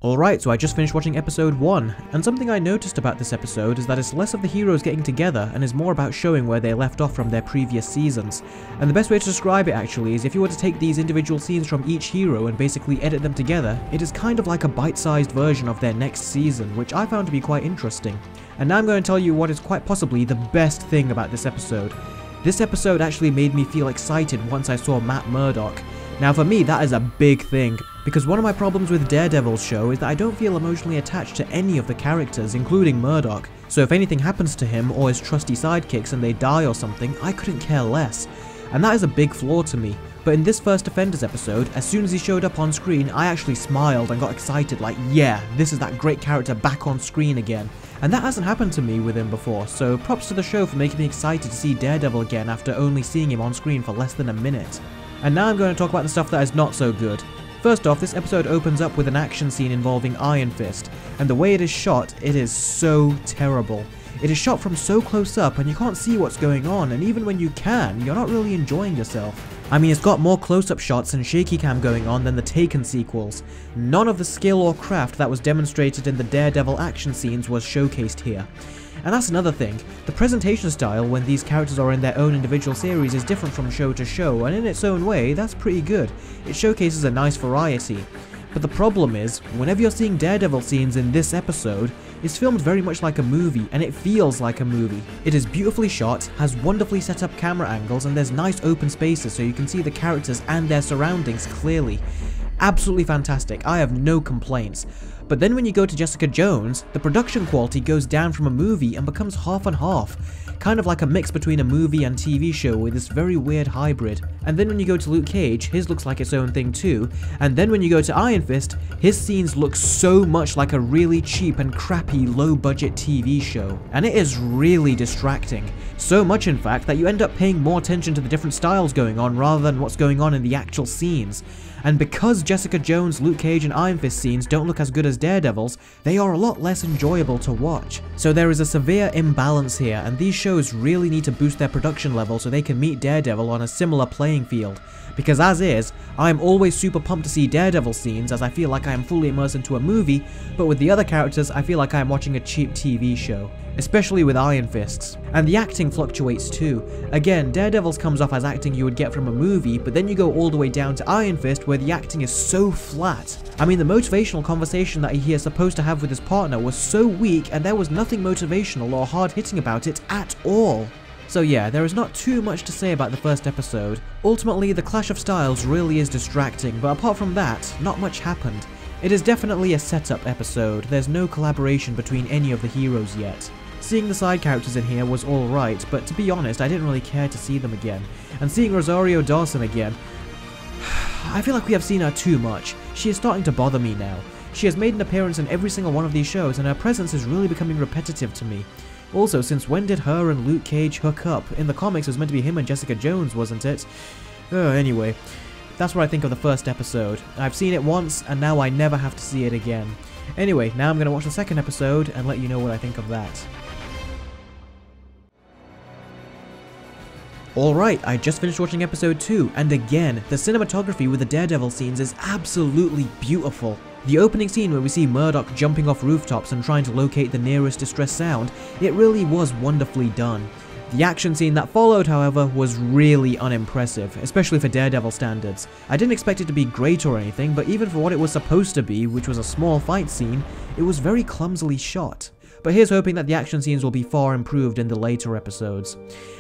Alright, so I just finished watching episode 1, and something I noticed about this episode is that it's less of the heroes getting together and is more about showing where they left off from their previous seasons. And the best way to describe it actually is if you were to take these individual scenes from each hero and basically edit them together, it is kind of like a bite-sized version of their next season, which I found to be quite interesting. And now I'm going to tell you what is quite possibly the best thing about this episode. This episode actually made me feel excited once I saw Matt Murdock. Now for me that is a big thing, because one of my problems with Daredevil's show is that I don't feel emotionally attached to any of the characters, including Murdock. So if anything happens to him or his trusty sidekicks and they die or something, I couldn't care less. And that is a big flaw to me. But in this First Offenders episode, as soon as he showed up on screen, I actually smiled and got excited like, yeah, this is that great character back on screen again. And that hasn't happened to me with him before, so props to the show for making me excited to see Daredevil again after only seeing him on screen for less than a minute. And now I'm going to talk about the stuff that is not so good. First off, this episode opens up with an action scene involving Iron Fist, and the way it is shot, it is so terrible. It is shot from so close up and you can't see what's going on, and even when you can, you're not really enjoying yourself. I mean, it's got more close-up shots and shaky cam going on than the Taken sequels. None of the skill or craft that was demonstrated in the Daredevil action scenes was showcased here. And that's another thing, the presentation style when these characters are in their own individual series is different from show to show, and in its own way, that's pretty good. It showcases a nice variety. But the problem is, whenever you're seeing Daredevil scenes in this episode, it's filmed very much like a movie, and it feels like a movie. It is beautifully shot, has wonderfully set up camera angles, and there's nice open spaces so you can see the characters and their surroundings clearly. Absolutely fantastic, I have no complaints. But then when you go to Jessica Jones, the production quality goes down from a movie and becomes half and half. Kind of like a mix between a movie and TV show with this very weird hybrid. And then when you go to Luke Cage, his looks like its own thing too. And then when you go to Iron Fist, his scenes look so much like a really cheap and crappy low-budget TV show. And it is really distracting. So much in fact that you end up paying more attention to the different styles going on rather than what's going on in the actual scenes. And because Jessica Jones, Luke Cage and Iron Fist scenes don't look as good as Daredevil's, they are a lot less enjoyable to watch. So there is a severe imbalance here, and these shows really need to boost their production level so they can meet Daredevil on a similar playing field. Because as is, I am always super pumped to see Daredevil scenes as I feel like I am fully immersed into a movie, but with the other characters I feel like I am watching a cheap TV show. Especially with Iron Fists. And the acting fluctuates too. Again, Daredevil's comes off as acting you would get from a movie, but then you go all the way down to Iron Fist where the acting is so flat. I mean, the motivational conversation that he is supposed to have with his partner was so weak and there was nothing motivational or hard-hitting about it at all. So yeah, there is not too much to say about the first episode. Ultimately, the clash of styles really is distracting, but apart from that, not much happened. It is definitely a setup episode, there's no collaboration between any of the heroes yet. Seeing the side characters in here was alright, but to be honest, I didn't really care to see them again. And seeing Rosario Dawson again, I feel like we have seen her too much. She is starting to bother me now. She has made an appearance in every single one of these shows, and her presence is really becoming repetitive to me. Also, since when did her and Luke Cage hook up? In the comics it was meant to be him and Jessica Jones, wasn't it? Anyway, that's what I think of the first episode. I've seen it once, and now I never have to see it again. Anyway, now I'm going to watch the second episode and let you know what I think of that. Alright, I just finished watching episode 2, and again, the cinematography with the Daredevil scenes is absolutely beautiful. The opening scene where we see Murdock jumping off rooftops and trying to locate the nearest distress sound, it really was wonderfully done. The action scene that followed, however, was really unimpressive, especially for Daredevil standards. I didn't expect it to be great or anything, but even for what it was supposed to be, which was a small fight scene, it was very clumsily shot. But here's hoping that the action scenes will be far improved in the later episodes.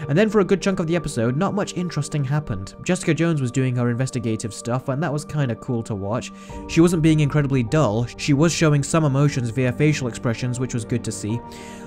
And then for a good chunk of the episode, not much interesting happened. Jessica Jones was doing her investigative stuff, and that was kinda cool to watch. She wasn't being incredibly dull, she was showing some emotions via facial expressions, which was good to see.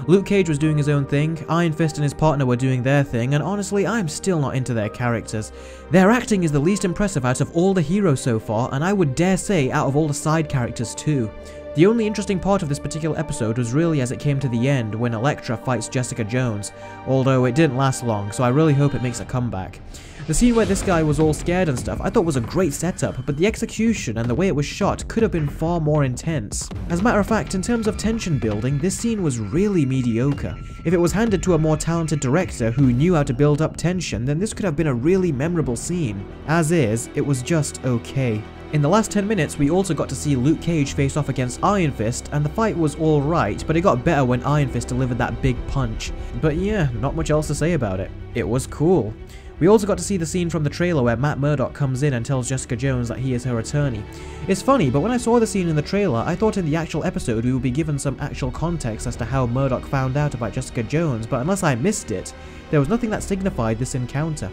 Luke Cage was doing his own thing, Iron Fist and his partner were doing their thing, and honestly, I'm still not into their characters. Their acting is the least impressive out of all the heroes so far, and I would dare say out of all the side characters too. The only interesting part of this particular episode was really as it came to the end when Elektra fights Jessica Jones, although it didn't last long, so I really hope it makes a comeback. The scene where this guy was all scared and stuff I thought was a great setup, but the execution and the way it was shot could have been far more intense. As a matter of fact, in terms of tension building, this scene was really mediocre. If it was handed to a more talented director who knew how to build up tension, then this could have been a really memorable scene. As is, it was just okay. In the last 10 minutes, we also got to see Luke Cage face off against Iron Fist, and the fight was alright, but it got better when Iron Fist delivered that big punch. But yeah, not much else to say about it. It was cool. We also got to see the scene from the trailer where Matt Murdock comes in and tells Jessica Jones that he is her attorney. It's funny, but when I saw the scene in the trailer, I thought in the actual episode we would be given some actual context as to how Murdock found out about Jessica Jones, but unless I missed it, there was nothing that signified this encounter.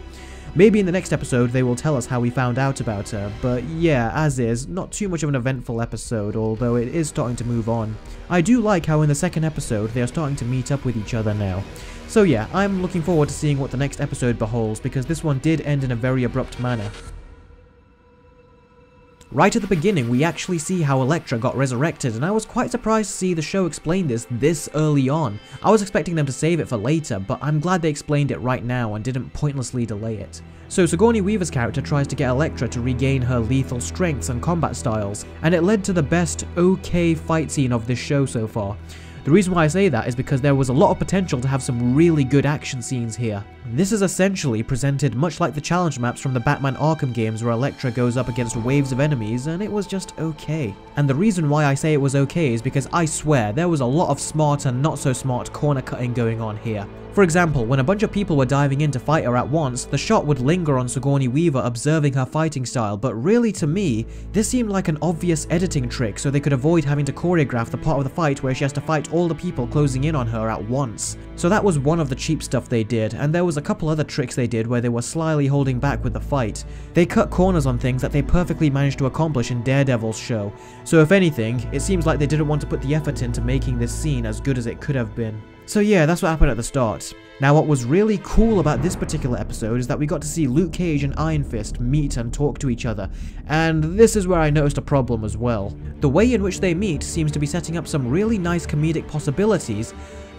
Maybe in the next episode they will tell us how we found out about her, but yeah, as is, not too much of an eventful episode, although it is starting to move on. I do like how in the second episode they are starting to meet up with each other now. So yeah, I'm looking forward to seeing what the next episode beholds, because this one did end in a very abrupt manner. Right at the beginning, we actually see how Elektra got resurrected, and I was quite surprised to see the show explain this early on. I was expecting them to save it for later, but I'm glad they explained it right now and didn't pointlessly delay it. So Sigourney Weaver's character tries to get Elektra to regain her lethal strengths and combat styles, and it led to the best okay fight scene of this show so far. The reason why I say that is because there was a lot of potential to have some really good action scenes here. This is essentially presented much like the challenge maps from the Batman Arkham games where Elektra goes up against waves of enemies, and it was just okay. And the reason why I say it was okay is because I swear there was a lot of smart and not so smart corner cutting going on here. For example, when a bunch of people were diving in to fight her at once, the shot would linger on Sigourney Weaver observing her fighting style, but really to me, this seemed like an obvious editing trick so they could avoid having to choreograph the part of the fight where she has to fight all the people closing in on her at once. So that was one of the cheap stuff they did, and there was a couple other tricks they did where they were slyly holding back with the fight. They cut corners on things that they perfectly managed to accomplish in Daredevil's show, so if anything, it seems like they didn't want to put the effort into making this scene as good as it could have been. So yeah, that's what happened at the start. Now what was really cool about this particular episode is that we got to see Luke Cage and Iron Fist meet and talk to each other, and this is where I noticed a problem as well. The way in which they meet seems to be setting up some really nice comedic possibilities,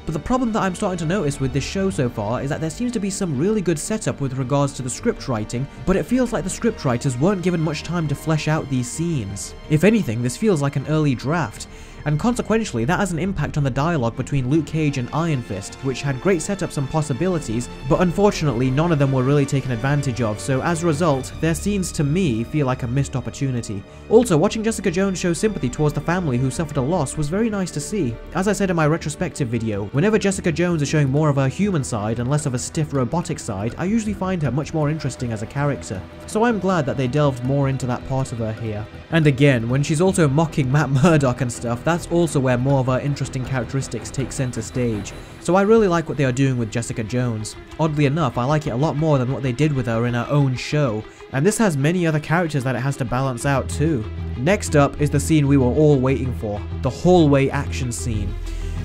but the problem that I'm starting to notice with this show so far is that there seems to be some really good setup with regards to the script writing, but it feels like the script writers weren't given much time to flesh out these scenes. If anything, this feels like an early draft, and consequentially that has an impact on the dialogue between Luke Cage and Iron Fist, which had great setups and possibilities, but unfortunately none of them were really taken advantage of, so as a result, their scenes to me feel like a missed opportunity. Also, watching Jessica Jones show sympathy towards the family who suffered a loss was very nice to see. As I said in my retrospective video, whenever Jessica Jones is showing more of her human side and less of a stiff robotic side, I usually find her much more interesting as a character. So I'm glad that they delved more into that part of her here. And again, when she's also mocking Matt Murdock and stuff, that's also where more of her interesting characteristics take center stage. So I really like what they are doing with Jessica Jones. Oddly enough, I like it a lot more than what they did with her in her own show, and this has many other characters that it has to balance out too. Next up is the scene we were all waiting for, the hallway action scene.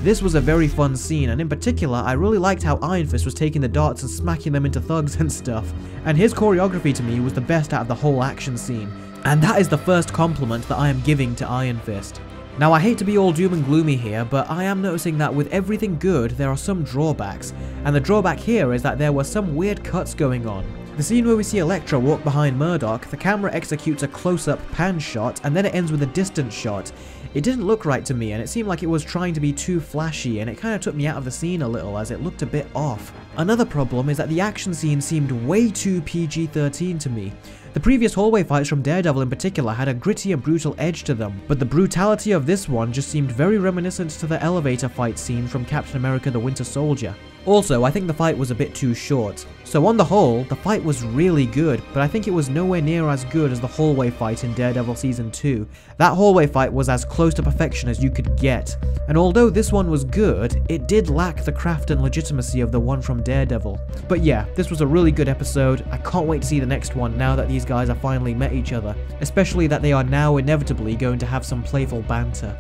This was a very fun scene, and in particular, I really liked how Iron Fist was taking the darts and smacking them into thugs and stuff. And his choreography to me was the best out of the whole action scene. And that is the first compliment that I am giving to Iron Fist. Now I hate to be all doom and gloomy here, but I am noticing that with everything good, there are some drawbacks. And the drawback here is that there were some weird cuts going on. The scene where we see Elektra walk behind Murdock, the camera executes a close-up pan shot, and then it ends with a distance shot. It didn't look right to me, and it seemed like it was trying to be too flashy, and it kind of took me out of the scene a little as it looked a bit off. Another problem is that the action scene seemed way too PG-13 to me. The previous hallway fights from Daredevil in particular had a gritty and brutal edge to them, but the brutality of this one just seemed very reminiscent to the elevator fight scene from Captain America: The Winter Soldier. Also, I think the fight was a bit too short. So on the whole, the fight was really good, but I think it was nowhere near as good as the hallway fight in Daredevil Season 2. That hallway fight was as close to perfection as you could get, and although this one was good, it did lack the craft and legitimacy of the one from Daredevil. But yeah, this was a really good episode. I can't wait to see the next one now that these guys have finally met each other, especially that they are now inevitably going to have some playful banter.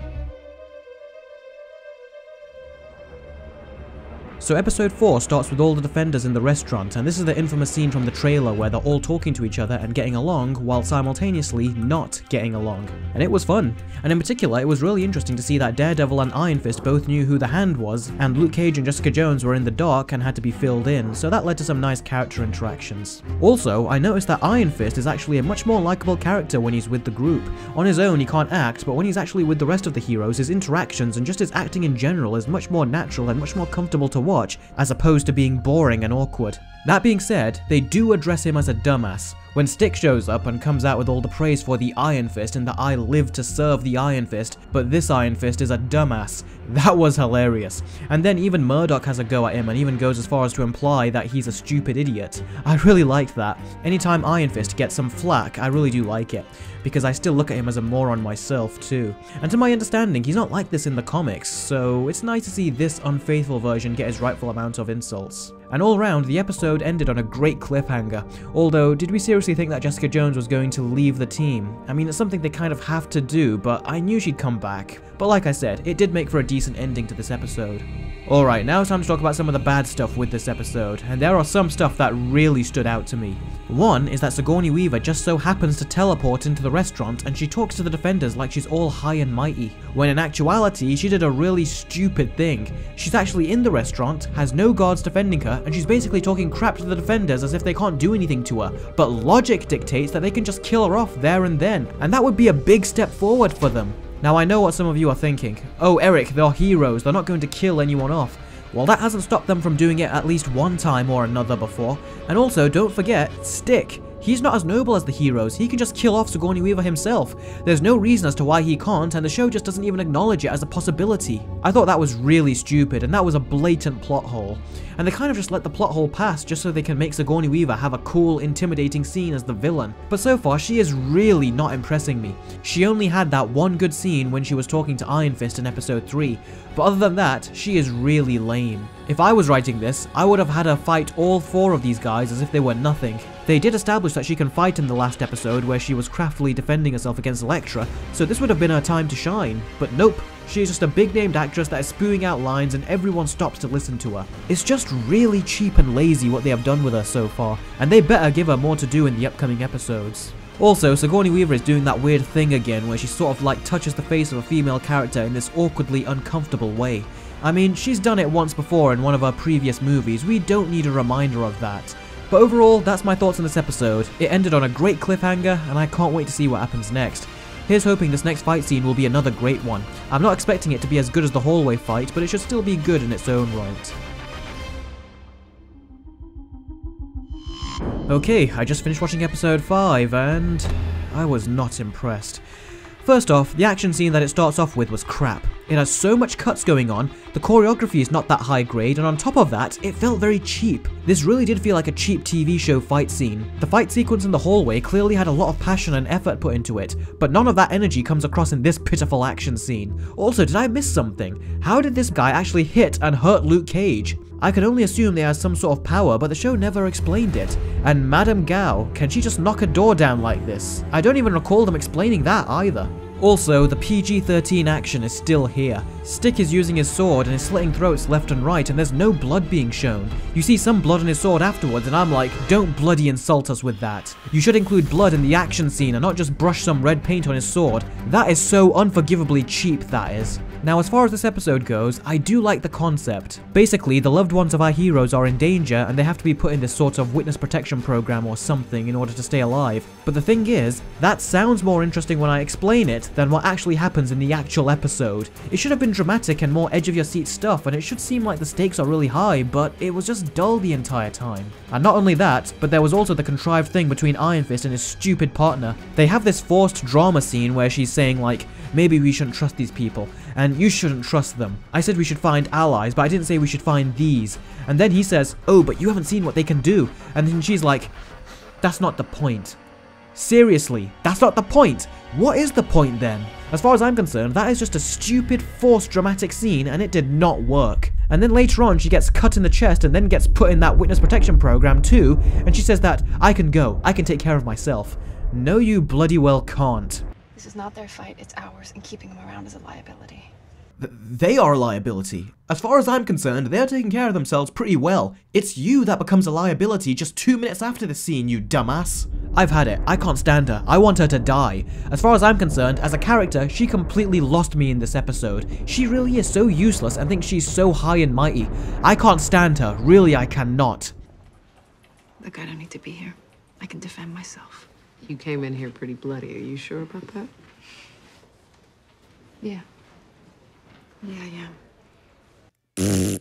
So episode 4 starts with all the Defenders in the restaurant, and this is the infamous scene from the trailer where they're all talking to each other and getting along while simultaneously not getting along. And it was fun. And in particular, it was really interesting to see that Daredevil and Iron Fist both knew who the Hand was, and Luke Cage and Jessica Jones were in the dark and had to be filled in, so that led to some nice character interactions. Also, I noticed that Iron Fist is actually a much more likable character when he's with the group. On his own, he can't act, but when he's actually with the rest of the heroes, his interactions and just his acting in general is much more natural and much more comfortable to watch, as opposed to being boring and awkward. That being said, they do address him as a dumbass. When Stick shows up and comes out with all the praise for the Iron Fist and that I live to serve the Iron Fist, but this Iron Fist is a dumbass. That was hilarious. And then even Murdoch has a go at him and even goes as far as to imply that he's a stupid idiot. I really liked that. Anytime Iron Fist gets some flack, I really do like it, because I still look at him as a moron myself too. And to my understanding, he's not like this in the comics, so it's nice to see this unfaithful version get his rightful amount of insults. And all round, the episode ended on a great cliffhanger. Although, did we seriously think that Jessica Jones was going to leave the team? I mean, it's something they kind of have to do, but I knew she'd come back. But like I said, it did make for a decent ending to this episode. Alright, now it's time to talk about some of the bad stuff with this episode, and there are some stuff that really stood out to me. One is that Sigourney Weaver just so happens to teleport into the restaurant and she talks to the defenders like she's all high and mighty, when in actuality she did a really stupid thing. She's actually in the restaurant, has no guards defending her, and she's basically talking crap to the defenders as if they can't do anything to her, but logic dictates that they can just kill her off there and then, and that would be a big step forward for them. Now I know what some of you are thinking. Oh Eric, they're heroes, they're not going to kill anyone off. Well, that hasn't stopped them from doing it at least one time or another before. And also, don't forget, Stick. He's not as noble as the heroes, he can just kill off Sigourney Weaver himself. There's no reason as to why he can't, and the show just doesn't even acknowledge it as a possibility. I thought that was really stupid, and that was a blatant plot hole. And they kind of just let the plot hole pass just so they can make Sigourney Weaver have a cool, intimidating scene as the villain. But so far, she is really not impressing me. She only had that one good scene when she was talking to Iron Fist in episode 3, but other than that, she is really lame. If I was writing this, I would have had her fight all 4 of these guys as if they were nothing. They did establish that she can fight in the last episode where she was craftily defending herself against Elektra, so this would have been her time to shine. But nope, she is just a big-named actress that is spewing out lines and everyone stops to listen to her. It's just really cheap and lazy what they have done with her so far, and they better give her more to do in the upcoming episodes. Also, Sigourney Weaver is doing that weird thing again where she sort of like touches the face of a female character in this awkwardly uncomfortable way. I mean, she's done it once before in one of her previous movies, we don't need a reminder of that. But overall, that's my thoughts on this episode. It ended on a great cliffhanger, and I can't wait to see what happens next. Here's hoping this next fight scene will be another great one. I'm not expecting it to be as good as the hallway fight, but it should still be good in its own right. Okay, I just finished watching episode 5, and I was not impressed. First off, the action scene that it starts off with was crap. It has so much cuts going on, the choreography is not that high grade, and on top of that, it felt very cheap. This really did feel like a cheap TV show fight scene. The fight sequence in the hallway clearly had a lot of passion and effort put into it, but none of that energy comes across in this pitiful action scene. Also, did I miss something? How did this guy actually hit and hurt Luke Cage? I can only assume they have some sort of power, but the show never explained it. And Madame Gao, can she just knock a door down like this? I don't even recall them explaining that either. Also, the PG-13 action is still here. Stick is using his sword and is slitting throats left and right, and there's no blood being shown. You see some blood on his sword afterwards, and I'm like, don't bloody insult us with that. You should include blood in the action scene and not just brush some red paint on his sword. That is so unforgivably cheap, that is. Now, as far as this episode goes, I do like the concept. Basically, the loved ones of our heroes are in danger and they have to be put in this sort of witness protection program or something in order to stay alive. But the thing is, that sounds more interesting when I explain it than what actually happens in the actual episode. It should have been dramatic and more edge-of-your-seat stuff, and it should seem like the stakes are really high, but it was just dull the entire time. And not only that, but there was also the contrived thing between Iron Fist and his stupid partner. They have this forced drama scene where she's saying like, maybe we shouldn't trust these people, and you shouldn't trust them. I said we should find allies, but I didn't say we should find these. And then he says, oh, but you haven't seen what they can do. And then she's like, that's not the point. Seriously, that's not the point. What is the point then? As far as I'm concerned, that is just a stupid, forced dramatic scene, and it did not work. And then later on, she gets cut in the chest and then gets put in that witness protection program too, and she says that, I can go, I can take care of myself. No, you bloody well can't. This is not their fight, it's ours, and keeping them around is a liability. They are a liability. As far as I'm concerned, they're taking care of themselves pretty well. It's you that becomes a liability just 2 minutes after the scene, you dumbass. I've had it. I can't stand her. I want her to die. As far as I'm concerned, as a character, she completely lost me in this episode. She really is so useless and thinks she's so high and mighty. I can't stand her. Really, I cannot. Look, I don't need to be here. I can defend myself. You came in here pretty bloody. Are you sure about that? Yeah. Yeah, I am.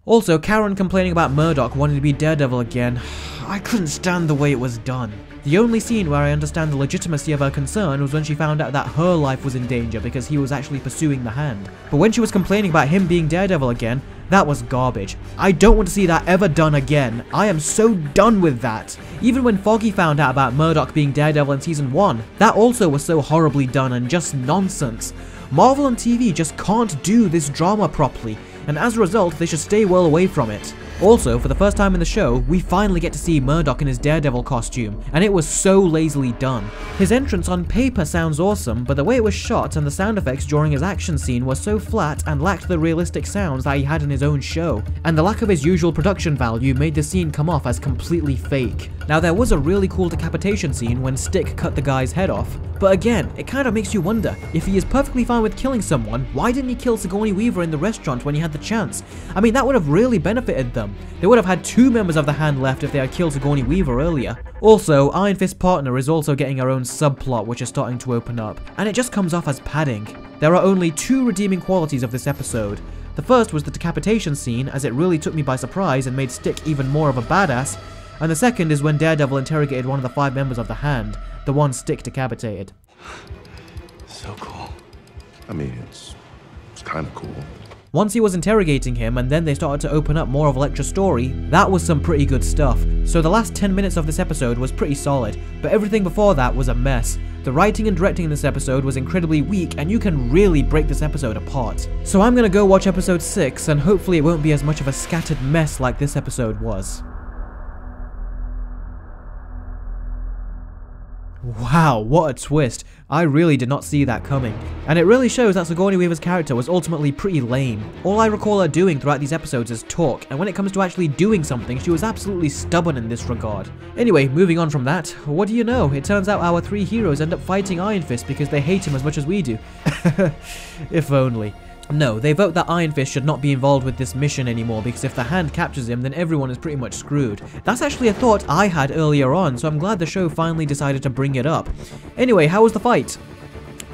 Also, Karen complaining about Murdoch wanting to be Daredevil again. I couldn't stand the way it was done. The only scene where I understand the legitimacy of her concern was when she found out that her life was in danger because he was actually pursuing the Hand. But when she was complaining about him being Daredevil again, that was garbage. I don't want to see that ever done again. I am so done with that. Even when Foggy found out about Murdoch being Daredevil in season 1, that also was so horribly done and just nonsense. Marvel and TV just can't do this drama properly, and as a result, they should stay well away from it. Also, for the first time in the show, we finally get to see Murdoch in his Daredevil costume, and it was so lazily done. His entrance on paper sounds awesome, but the way it was shot and the sound effects during his action scene were so flat and lacked the realistic sounds that he had in his own show, and the lack of his usual production value made the scene come off as completely fake. Now, there was a really cool decapitation scene when Stick cut the guy's head off, but again, it kind of makes you wonder, if he is perfectly fine with killing someone, why didn't he kill Sigourney Weaver in the restaurant when he had the chance? I mean, that would have really benefited them. They would have had 2 members of the Hand left if they had killed Sigourney Weaver earlier. Also, Iron Fist's partner is also getting her own subplot which is starting to open up, and it just comes off as padding. There are only 2 redeeming qualities of this episode. The first was the decapitation scene, as it really took me by surprise and made Stick even more of a badass, and the second is when Daredevil interrogated one of the 5 members of the Hand, the one Stick decapitated. So cool. I mean, it's kind of cool. Once he was interrogating him and then they started to open up more of Elektra's story, that was some pretty good stuff. So the last 10 minutes of this episode was pretty solid, but everything before that was a mess. The writing and directing in this episode was incredibly weak, and you can really break this episode apart. So I'm gonna go watch episode 6, and hopefully it won't be as much of a scattered mess like this episode was. Wow, what a twist. I really did not see that coming. And it really shows that Sigourney Weaver's character was ultimately pretty lame. All I recall her doing throughout these episodes is talk, and when it comes to actually doing something, she was absolutely stubborn in this regard. Anyway, moving on from that, what do you know? It turns out our 3 heroes end up fighting Iron Fist because they hate him as much as we do. If only. No, they vote that Iron Fist should not be involved with this mission anymore because if the Hand captures him, then everyone is pretty much screwed. That's actually a thought I had earlier on, so I'm glad the show finally decided to bring it up. Anyway, how was the fight?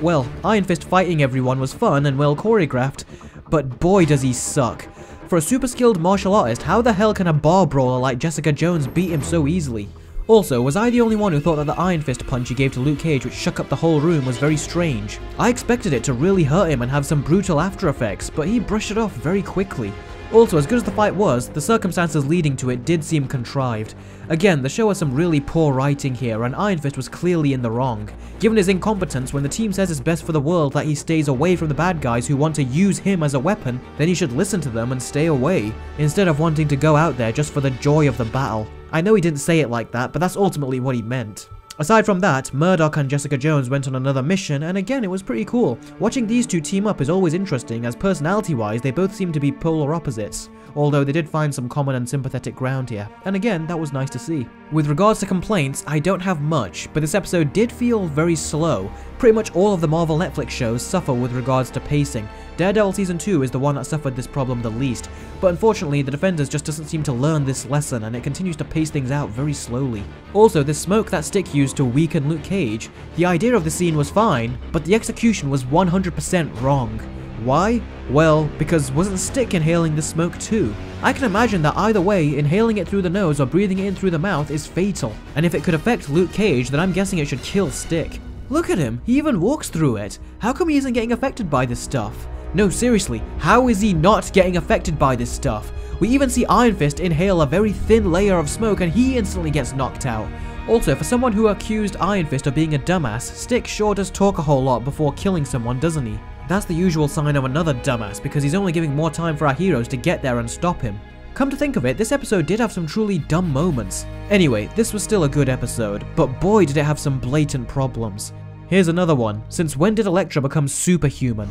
Well, Iron Fist fighting everyone was fun and well choreographed, but boy does he suck. For a super skilled martial artist, how the hell can a bar brawler like Jessica Jones beat him so easily? Also, was I the only one who thought that the Iron Fist punch he gave to Luke Cage which shook up the whole room was very strange? I expected it to really hurt him and have some brutal after effects, but he brushed it off very quickly. Also, as good as the fight was, the circumstances leading to it did seem contrived. Again, the show has some really poor writing here, and Iron Fist was clearly in the wrong. Given his incompetence, when the team says it's best for the world that he stays away from the bad guys who want to use him as a weapon, then he should listen to them and stay away, instead of wanting to go out there just for the joy of the battle. I know he didn't say it like that, but that's ultimately what he meant. Aside from that, Murdoch and Jessica Jones went on another mission, and again it was pretty cool. Watching these 2 team up is always interesting, as personality-wise they both seem to be polar opposites, although they did find some common and sympathetic ground here, and again that was nice to see. With regards to complaints, I don't have much, but this episode did feel very slow. Pretty much all of the Marvel Netflix shows suffer with regards to pacing. Daredevil Season 2 is the one that suffered this problem the least, but unfortunately the Defenders just doesn't seem to learn this lesson and it continues to pace things out very slowly. Also, the smoke that Stick used to weaken Luke Cage, the idea of the scene was fine, but the execution was 100% wrong. Why? Well, because wasn't Stick inhaling the smoke too? I can imagine that either way, inhaling it through the nose or breathing it in through the mouth is fatal, and if it could affect Luke Cage, then I'm guessing it should kill Stick. Look at him, he even walks through it. How come he isn't getting affected by this stuff? No, seriously, how is he not getting affected by this stuff? We even see Iron Fist inhale a very thin layer of smoke and he instantly gets knocked out. Also, for someone who accused Iron Fist of being a dumbass, Stick sure does talk a whole lot before killing someone, doesn't he? That's the usual sign of another dumbass because he's only giving more time for our heroes to get there and stop him. Come to think of it, this episode did have some truly dumb moments. Anyway, this was still a good episode, but boy did it have some blatant problems. Here's another one. Since when did Elektra become superhuman?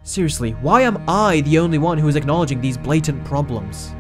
Seriously, why am I the only one who is acknowledging these blatant problems?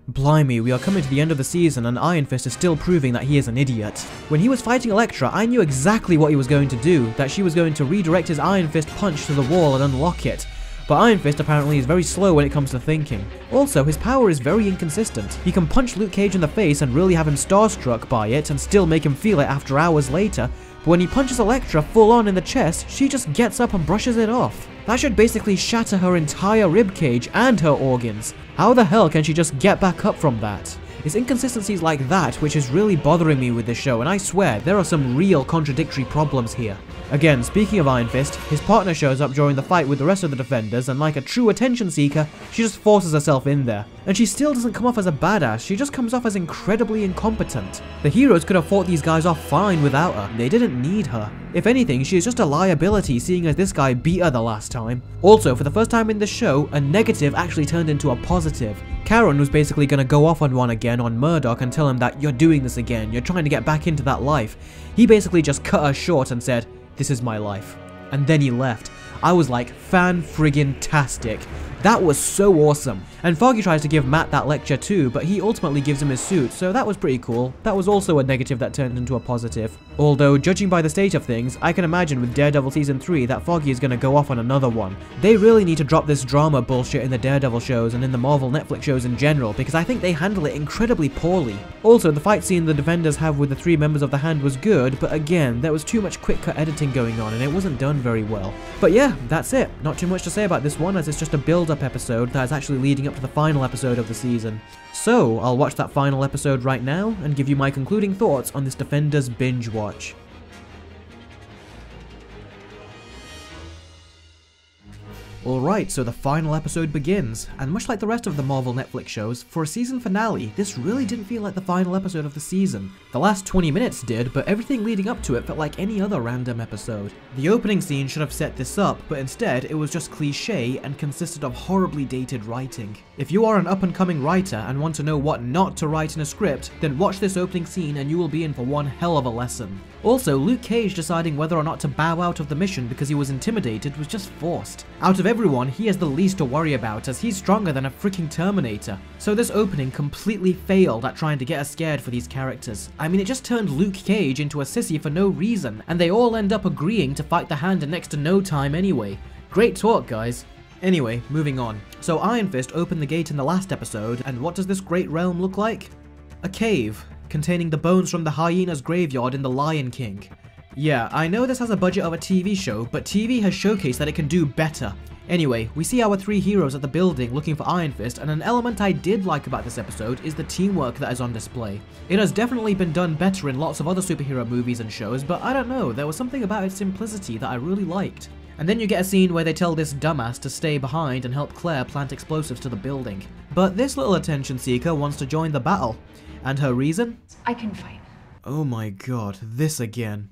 Blimey, we are coming to the end of the season and Iron Fist is still proving that he is an idiot. When he was fighting Elektra, I knew exactly what he was going to do, that she was going to redirect his Iron Fist punch to the wall and unlock it. but Iron Fist apparently is very slow when it comes to thinking. Also, his power is very inconsistent. He can punch Luke Cage in the face and really have him starstruck by it and still make him feel it after hours later, but when he punches Elektra full on in the chest, she just gets up and brushes it off. That should basically shatter her entire ribcage and her organs. How the hell can she just get back up from that? It's inconsistencies like that which is really bothering me with this show, and I swear there are some real contradictory problems here. Again, speaking of Iron Fist, his partner shows up during the fight with the rest of the Defenders, and like a true attention seeker, she just forces herself in there. And she still doesn't come off as a badass, she just comes off as incredibly incompetent. The heroes could have fought these guys off fine without her, they didn't need her. If anything, she is just a liability seeing as this guy beat her the last time. Also, for the first time in the show, a negative actually turned into a positive. Karen was basically gonna go off on one again on Murdoch and tell him that you're doing this again, you're trying to get back into that life. He basically just cut her short and said, "This is my life." And then he left. I was like, fan-friggin-tastic. That was so awesome. And Foggy tries to give Matt that lecture too, but he ultimately gives him his suit, so that was pretty cool. That was also a negative that turned into a positive. Although, judging by the state of things, I can imagine with Daredevil Season 3 that Foggy is gonna go off on another one. They really need to drop this drama bullshit in the Daredevil shows and in the Marvel Netflix shows in general, because I think they handle it incredibly poorly. Also, the fight scene the Defenders have with the 3 members of the Hand was good, but again, there was too much quick cut editing going on and it wasn't done very well. But yeah, that's it. Not too much to say about this one, as it's just a build-up episode that is actually leading up to the final episode of the season. So, I'll watch that final episode right now and give you my concluding thoughts on this Defenders binge watch. Alright, so the final episode begins, and much like the rest of the Marvel Netflix shows, for a season finale, this really didn't feel like the final episode of the season. The last 20 minutes did, but everything leading up to it felt like any other random episode. The opening scene should have set this up, but instead it was just cliché and consisted of horribly dated writing. If you are an up-and-coming writer and want to know what not to write in a script, then watch this opening scene and you will be in for one hell of a lesson. Also, Luke Cage deciding whether or not to bow out of the mission because he was intimidated was just forced. Out of everyone, he has the least to worry about as he's stronger than a freaking Terminator. So this opening completely failed at trying to get us scared for these characters. I mean, it just turned Luke Cage into a sissy for no reason, and they all end up agreeing to fight the Hand in next to no time anyway. Great talk, guys. Anyway, moving on. So Iron Fist opened the gate in the last episode, and what does this great realm look like? A cave, containing the bones from the hyena's graveyard in The Lion King. Yeah, I know this has a budget of a TV show, but TV has showcased that it can do better. Anyway, we see our 3 heroes at the building looking for Iron Fist, and an element I did like about this episode is the teamwork that is on display. It has definitely been done better in lots of other superhero movies and shows, but I don't know, there was something about its simplicity that I really liked. And then you get a scene where they tell this dumbass to stay behind and help Claire plant explosives to the building. But this little attention seeker wants to join the battle. And her reason? I can fight. Oh my god, this again.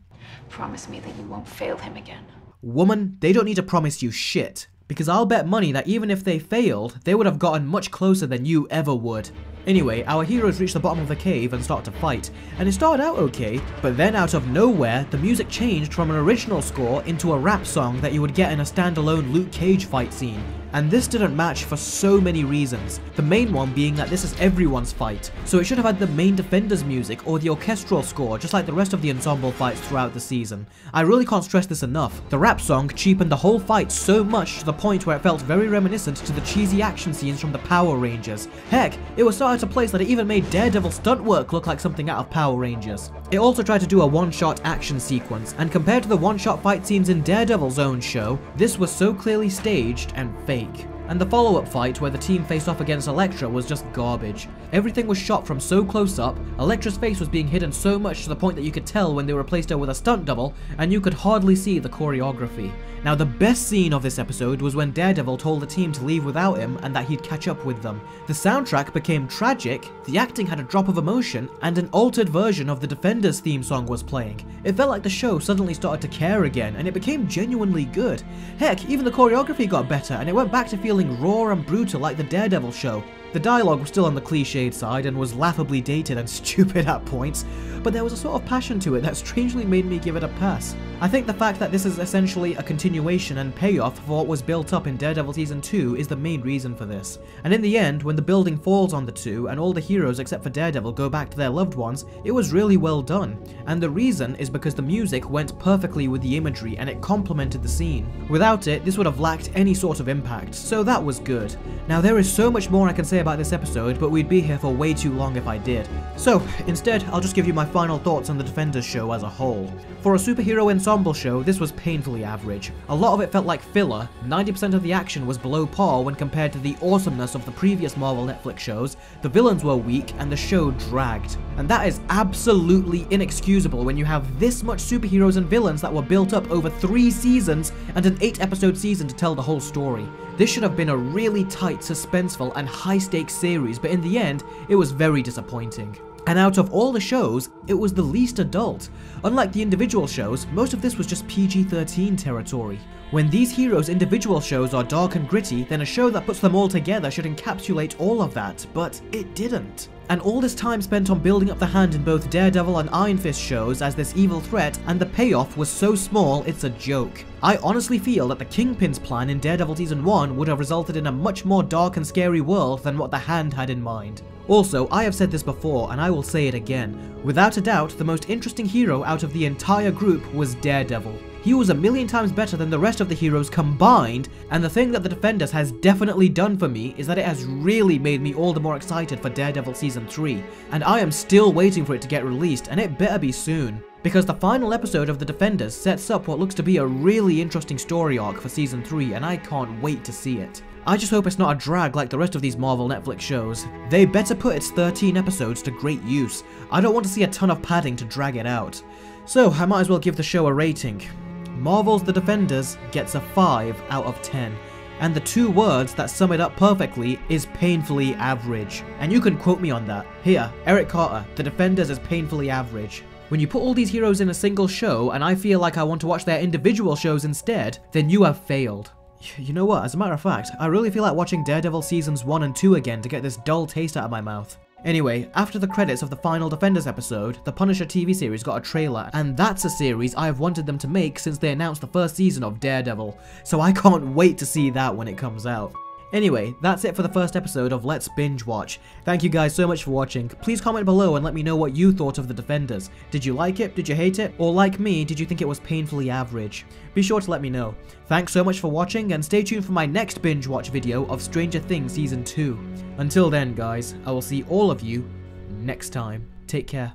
Promise me that you won't fail him again. Woman, they don't need to promise you shit. Because I'll bet money that even if they failed, they would have gotten much closer than you ever would. Anyway, our heroes reach the bottom of the cave and start to fight, and it started out okay, but then out of nowhere, the music changed from an original score into a rap song that you would get in a standalone Luke Cage fight scene. And this didn't match for so many reasons, the main one being that this is everyone's fight, so it should have had the main Defenders music or the orchestral score just like the rest of the ensemble fights throughout the season. I really can't stress this enough, the rap song cheapened the whole fight so much to the point where it felt very reminiscent to the cheesy action scenes from the Power Rangers. Heck, it was so out of place that it even made Daredevil stunt work look like something out of Power Rangers. It also tried to do a one-shot action sequence, and compared to the one-shot fight scenes in Daredevil's own show, this was so clearly staged and fake. And the follow-up fight where the team faced off against Elektra was just garbage. Everything was shot from so close up, Elektra's face was being hidden so much to the point that you could tell when they replaced her with a stunt double, and you could hardly see the choreography. Now the best scene of this episode was when Daredevil told the team to leave without him and that he'd catch up with them. The soundtrack became tragic, the acting had a drop of emotion, and an altered version of the Defenders theme song was playing. It felt like the show suddenly started to care again, and it became genuinely good. Heck, even the choreography got better, and it went back to feeling raw and brutal like the Daredevil show. The The dialogue was still on the cliched side and was laughably dated and stupid at points, but there was a sort of passion to it that strangely made me give it a pass. I think the fact that this is essentially a continuation and payoff for what was built up in Daredevil Season 2 is the main reason for this. And in the end, when the building falls on the two and all the heroes except for Daredevil go back to their loved ones, it was really well done. And the reason is because the music went perfectly with the imagery and it complemented the scene. Without it, this would have lacked any sort of impact, so that was good. Now there is so much more I can say about this episode, but we'd be here for way too long if I did. So instead, I'll just give you my final thoughts on the Defenders show as a whole. For a superhero ensemble show, this was painfully average. A lot of it felt like filler, 90% of the action was below par when compared to the awesomeness of the previous Marvel Netflix shows, the villains were weak, and the show dragged. And that is absolutely inexcusable when you have this much superheroes and villains that were built up over 3 seasons and an 8-episode season to tell the whole story. This should have been a really tight, suspenseful, and high-stakes series, but in the end, it was very disappointing. And out of all the shows, it was the least adult. Unlike the individual shows, most of this was just PG-13 territory. When these heroes' individual shows are dark and gritty, then a show that puts them all together should encapsulate all of that, but it didn't. And all this time spent on building up the Hand in both Daredevil and Iron Fist shows as this evil threat, and the payoff was so small it's a joke. I honestly feel that the Kingpin's plan in Daredevil Season 1 would have resulted in a much more dark and scary world than what the Hand had in mind. Also, I have said this before and I will say it again, without a doubt the most interesting hero out of the entire group was Daredevil. He was a million times better than the rest of the heroes combined, and the thing that the Defenders has definitely done for me is that it has really made me all the more excited for Daredevil Season 3, and I am still waiting for it to get released, and it better be soon. Because the final episode of The Defenders sets up what looks to be a really interesting story arc for Season 3, and I can't wait to see it. I just hope it's not a drag like the rest of these Marvel Netflix shows. They better put its 13 episodes to great use. I don't want to see a ton of padding to drag it out. So I might as well give the show a rating. Marvel's The Defenders gets a 5 out of 10. And the 2 words that sum it up perfectly is painfully average. And you can quote me on that. Here, Eric Carter, The Defenders is painfully average. When you put all these heroes in a single show and I feel like I want to watch their individual shows instead, then you have failed. You know what, as a matter of fact, I really feel like watching Daredevil Seasons 1 and 2 again to get this dull taste out of my mouth. Anyway, after the credits of the final Defenders episode, the Punisher TV series got a trailer, and that's a series I have wanted them to make since they announced the first season of Daredevil, so I can't wait to see that when it comes out. Anyway, that's it for the first episode of Let's Binge Watch. Thank you guys so much for watching. Please comment below and let me know what you thought of The Defenders. Did you like it? Did you hate it? Or like me, did you think it was painfully average? Be sure to let me know. Thanks so much for watching, and stay tuned for my next binge watch video of Stranger Things Season 2. Until then guys, I will see all of you next time. Take care.